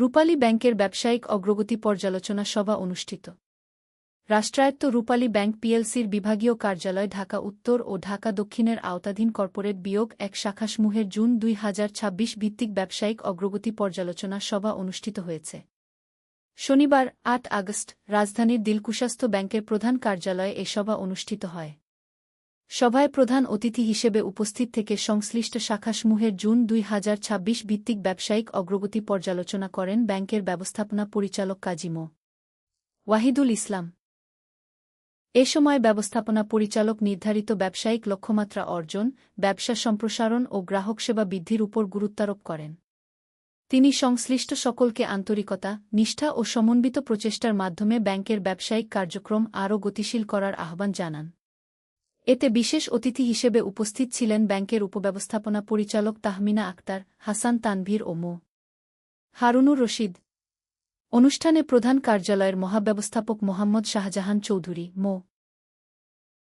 রূপালী ব্যাংকের ব্যবসায়িক অগ্রগতি পর্যালোচনা সভা অনুষ্ঠিত। রাষ্ট্রায়ত্ত রূপালী ব্যাংক পিএলসির বিভাগীয় কার্যালয় ঢাকা উত্তর ও ঢাকা দক্ষিণের আওতাধীন কর্পোরেট বিয়োগ ১ শাখাসমূহের জুন ২০২৬ ভিত্তিক ব্যবসায়িক অগ্রগতি পর্যালোচনা সভা অনুষ্ঠিত হয়েছে। শনিবার ৮ আগস্ট রাজধানীর দিলকুশাস্থ ব্যাংকের প্রধান কার্যালয়ে এ সভা অনুষ্ঠিত হয়। সভায় প্রধান অতিথি হিসেবে উপস্থিত থেকে সংশ্লিষ্ট শাখাসমূহের জুন ২০২৬ ভিত্তিক ব্যবসায়িক অগ্রগতি পর্যালোচনা করেন ব্যাংকের ব্যবস্থাপনা পরিচালক কাজী মো. ওয়াহিদুল ইসলাম। এ সময় ব্যবস্থাপনা পরিচালক নির্ধারিত ব্যবসায়িক লক্ষ্যমাত্রা অর্জন, ব্যবসা সম্প্রসারণ ও গ্রাহক সেবা বৃদ্ধির উপর গুরুত্বারোপ করেন। তিনি সংশ্লিষ্ট সকলকে আন্তরিকতা, নিষ্ঠা ও সমন্বিত প্রচেষ্টার মাধ্যমে ব্যাংকের ব্যবসায়িক কার্যক্রম আরও গতিশীল করার আহ্বান জানান। এতে বিশেষ অতিথি হিসেবে উপস্থিত ছিলেন ব্যাংকের উপব্যবস্থাপনা পরিচালক তাহমিনা আক্তার, হাসান তানভীর ও মো. হারুনুর রশিদ। অনুষ্ঠানে প্রধান কার্যালয়ের মহাব্যবস্থাপক মোহাম্মদ শাহজাহান চৌধুরী, মো.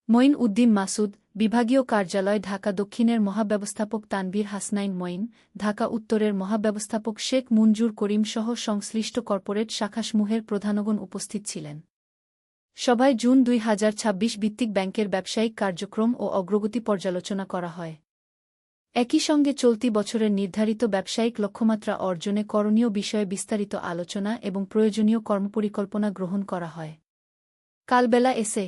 মঈন উদ্দিন মাসুদ, বিভাগীয় কার্যালয় ঢাকা দক্ষিণের মহাব্যবস্থাপক তানভীর হাসনাইন মঈন, ঢাকা উত্তরের মহাব্যবস্থাপক শেখ মুনজুর করিম সহ সংশ্লিষ্ট কর্পোরেট শাখাসমূহের প্রধানগণ উপস্থিত ছিলেন। সভায় জুন ২০২৬ ভিত্তিক ব্যাংকের ব্যবসায়িক কার্যক্রম ও অগ্রগতি পর্যালোচনা করা হয়। একই সঙ্গে চলতি বছরের নির্ধারিত ব্যবসায়িক লক্ষ্যমাত্রা অর্জনে করণীয় বিষয়ে বিস্তারিত আলোচনা এবং প্রয়োজনীয় কর্মপরিকল্পনা গ্রহণ করা হয়। কাল বেলা এসে